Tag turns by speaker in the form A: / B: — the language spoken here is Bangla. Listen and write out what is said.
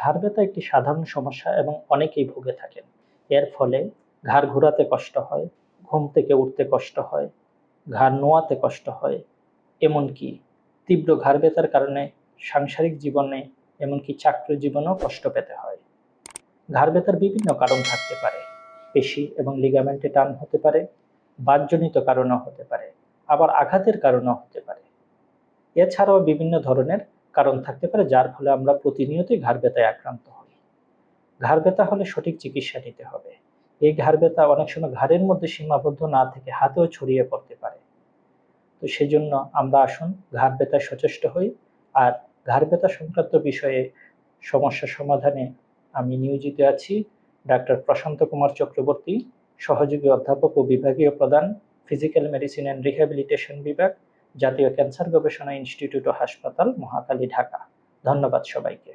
A: ঘাড় ব্যথা একটি সাধারণ সমস্যা এবং অনেকেই ভুগে থাকেন। এর ফলে ঘাড় ঘোরাতে কষ্ট হয়, ঘুম থেকে উঠতে কষ্ট হয়, ঘাড় নোয়াতে কষ্ট হয়, এমনকি তীব্র ঘাড় ব্যথার কারণে সাংসারিক জীবনে এমনকি চাকরি জীবনেও কষ্ট পেতে হয়। ঘাড় ব্যথার বিভিন্ন কারণ থাকতে পারে। পেশি এবং লিগামেন্টে টান হতে পারে, বাতজনিত কারণেও হতে পারে, আবার আঘাতের কারণেও হতে পারে। এছাড়াও বিভিন্ন ধরনের কারণ থাকতে পারে যার ফলে আমরা প্রতিনিয়তই ঘাড় ব্যথায় আক্রান্ত হই। ঘাড় ব্যথা হলে সঠিক চিকিৎসা নিতে হবে। এই ঘাড় ব্যথা অনেক সময় ঘাড়ের মধ্যে সীমাবদ্ধ না থেকে হাতেও ছড়িয়ে পড়তে পারে। তো সেজন্য আমরা আসুন ঘাড় ব্যথায় সচেষ্ট হই। আর ঘাড় ব্যথা সংক্রান্ত বিষয়ে সমস্যা সমাধানে আমি নিয়োজিত আছি। ডাক্তার প্রশান্ত কুমার চক্রবর্তী, সহযোগী অধ্যাপক ও বিভাগীয় প্রধান, ফিজিক্যাল মেডিসিন অ্যান্ড রিহ্যাবিলিটেশন বিভাগ, জাতীয় ক্যান্সার গবেষণা ইনস্টিটিউট ও হাসপাতাল, মহাখালী, ঢাকা। ধন্যবাদ সবাইকে।